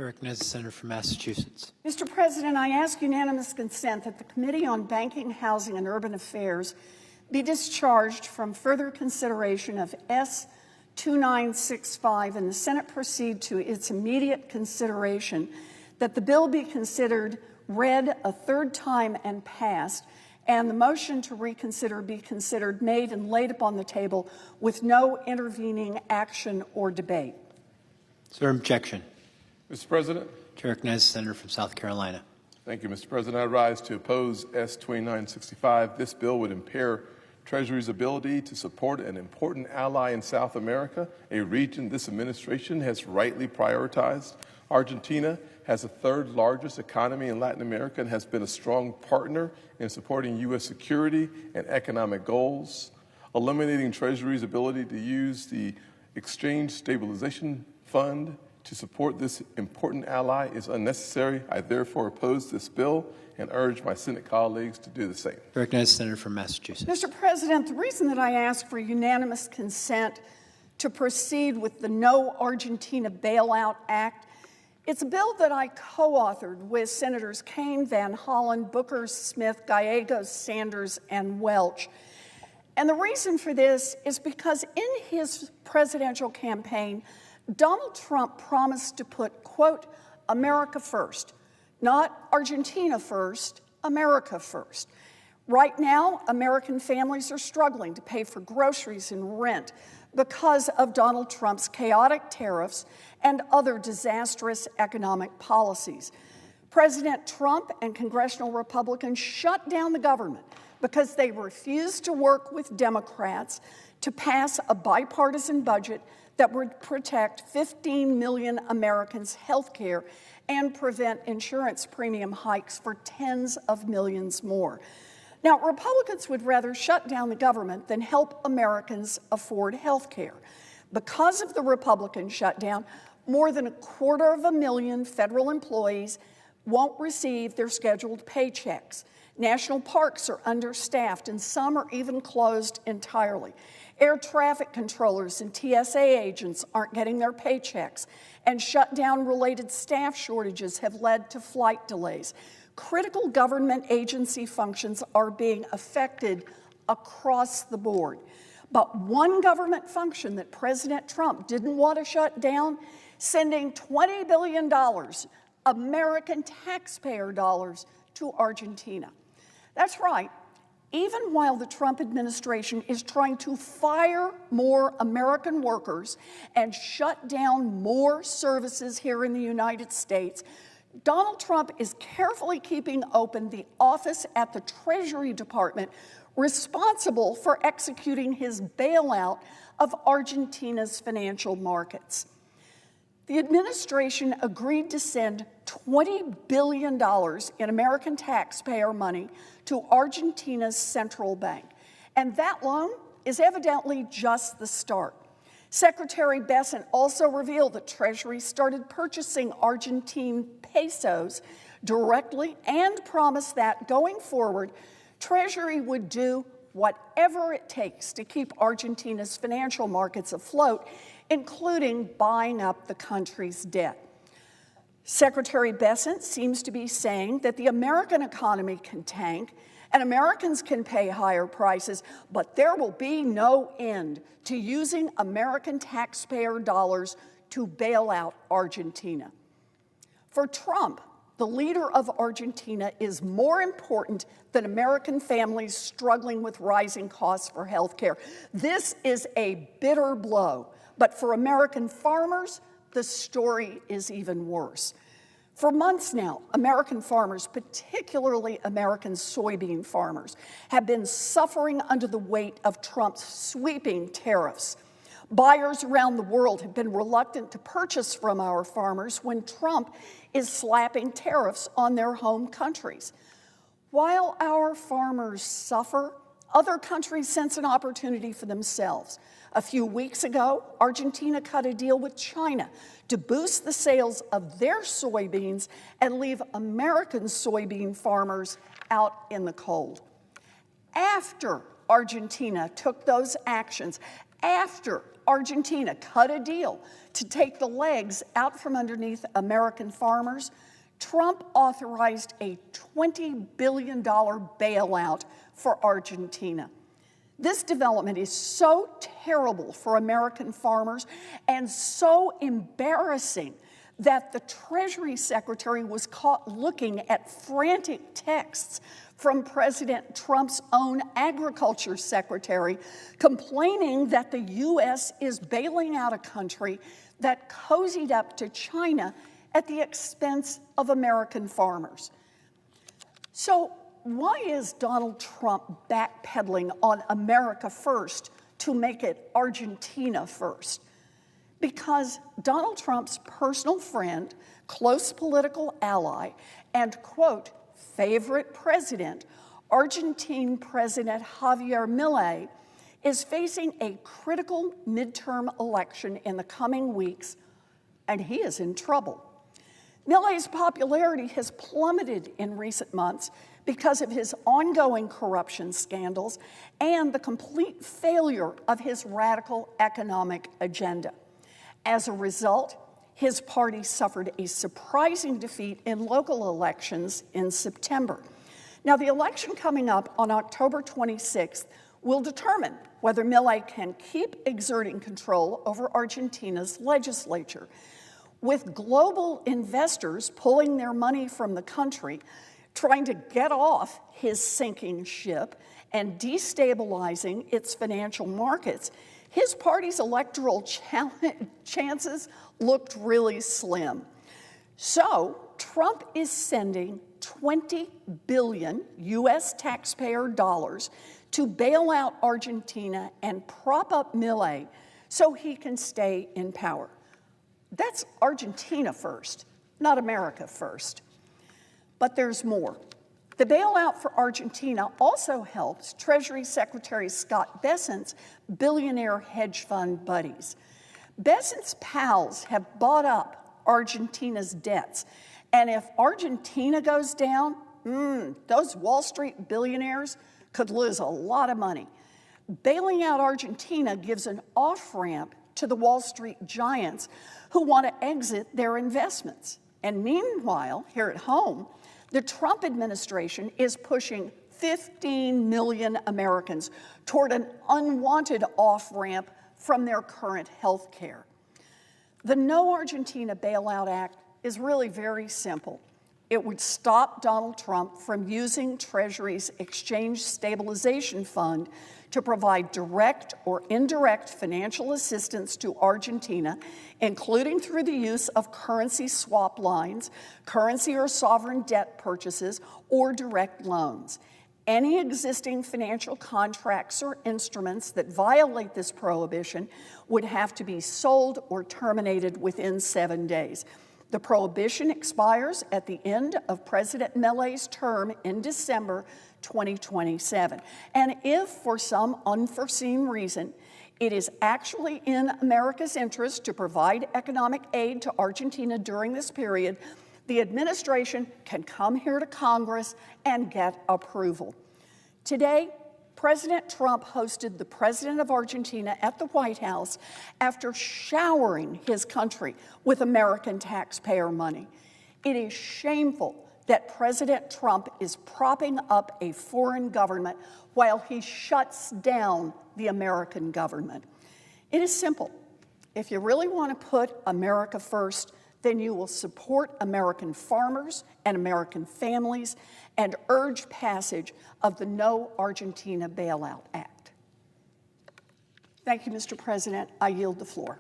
Chair recognizes the senator from Massachusetts. Mr. President, I ask unanimous consent that the Committee on Banking, Housing, and Urban Affairs be discharged from further consideration of S. 2965 and the Senate proceed to its immediate consideration, that the bill be considered read a third time and passed, and the motion to reconsider be considered made and laid upon the table with no intervening action or debate. Is there objection? Mr. President. Chair recognizes the senator from South Carolina. Thank you, Mr. President. I rise to oppose S. 2965. This bill would impair Treasury's ability to support an important ally in South America, a region this administration has rightly prioritized. Argentina has the third largest economy in Latin America and has been a strong partner in supporting U.S. security and economic goals. Eliminating Treasury's ability to use the Exchange Stabilization Fund to support this important ally is unnecessary. I therefore oppose this bill and urge my Senate colleagues to do the same. I recognize the senator from Massachusetts. Mr. President, the reason that I ask for unanimous consent to proceed with the No Argentina Bailout Act, it's a bill that I co-authored with Senators Kaine, Van Hollen, Booker, Smith, Gallegos, Sanders, and Welch. And the reason for this is because in his presidential campaign, Donald Trump promised to put, quote, America first. Not Argentina first, America first. Right now, American families are struggling to pay for groceries and rent because of Donald Trump's chaotic tariffs and other disastrous economic policies. President Trump and congressional Republicans shut down the government because they refused to work with Democrats to pass a bipartisan budget that would protect 15 million Americans' health care and prevent insurance premium hikes for tens of millions more. Now, Republicans would rather shut down the government than help Americans afford health care. Because of the Republican shutdown, more than 250,000 federal employees won't receive their scheduled paychecks. National parks are understaffed, and some are even closed entirely. Air traffic controllers and TSA agents aren't getting their paychecks, and shutdown-related staff shortages have led to flight delays. Critical government agency functions are being affected across the board. But one government function that President Trump didn't want to shut down, sending $20 billion, American taxpayer dollars, to Argentina. That's right. Even while the Trump administration is trying to fire more American workers and shut down more services here in the United States, Donald Trump is carefully keeping open the office at the Treasury Department responsible for executing his bailout of Argentina's financial markets. The administration agreed to send $20 billion in American taxpayer money to Argentina's central bank, and that loan is evidently just the start. Secretary Bessent also revealed that Treasury started purchasing Argentine pesos directly and promised that, going forward, Treasury would do whatever it takes to keep Argentina's financial markets afloat, including buying up the country's debt. Secretary Bessent seems to be saying that the American economy can tank and Americans can pay higher prices, but there will be no end to using American taxpayer dollars to bail out Argentina. For Trump, the leader of Argentina is more important than American families struggling with rising costs for health care. This is a bitter blow, but for American farmers, the story is even worse. For months now, American farmers, particularly American soybean farmers, have been suffering under the weight of Trump's sweeping tariffs. Buyers around the world have been reluctant to purchase from our farmers when Trump is slapping tariffs on their home countries. While our farmers suffer, other countries sense an opportunity for themselves. A few weeks ago, Argentina cut a deal with China to boost the sales of their soybeans and leave American soybean farmers out in the cold. After Argentina took those actions, after Argentina cut a deal to take the legs out from underneath American farmers, Trump authorized a $20 billion bailout for Argentina. This development is so terrible for American farmers and so embarrassing that the Treasury Secretary was caught looking at frantic texts from President Trump's own Agriculture Secretary, complaining that the U.S. is bailing out a country that cozied up to China at the expense of American farmers. So why is Donald Trump backpedaling on America first to make it Argentina first? Because Donald Trump's personal friend, close political ally, and, quote, favorite president, Argentine President Javier Milei, is facing a critical midterm election in the coming weeks, and he is in trouble. Milei's popularity has plummeted in recent months because of his ongoing corruption scandals and the complete failure of his radical economic agenda. As a result, his party suffered a surprising defeat in local elections in September. Now, the election coming up on October 26th will determine whether Milei can keep exerting control over Argentina's legislature. With global investors pulling their money from the country, trying to get off his sinking ship and destabilizing its financial markets, his party's electoral chances looked really slim. So Trump is sending $20 billion U.S. taxpayer dollars to bail out Argentina and prop up Milei so he can stay in power. That's Argentina first, not America first. But there's more. The bailout for Argentina also helps Treasury Secretary Scott Bessent's billionaire hedge fund buddies. Bessent's pals have bought up Argentina's debts, and if Argentina goes down, those Wall Street billionaires could lose a lot of money. Bailing out Argentina gives an off-ramp to the Wall Street giants who want to exit their investments. And meanwhile, here at home, the Trump administration is pushing 15 million Americans toward an unwanted off-ramp from their current health care. The No Argentina Bailout Act is really very simple. It would stop Donald Trump from using Treasury's Exchange Stabilization Fund to provide direct or indirect financial assistance to Argentina, including through the use of currency swap lines, currency or sovereign debt purchases, or direct loans. Any existing financial contracts or instruments that violate this prohibition would have to be sold or terminated within 7 days. The prohibition expires at the end of President Milei's term in December 2027. And if, for some unforeseen reason, it is actually in America's interest to provide economic aid to Argentina during this period, the administration can come here to Congress and get approval. Today, President Trump hosted the president of Argentina at the White House after showering his country with American taxpayer money. It is shameful that President Trump is propping up a foreign government while he shuts down the American government. It is simple. If you really want to put America first, then you will support American farmers and American families and urge passage of the No Argentina Bailout Act. Thank you, Mr. President. I yield the floor.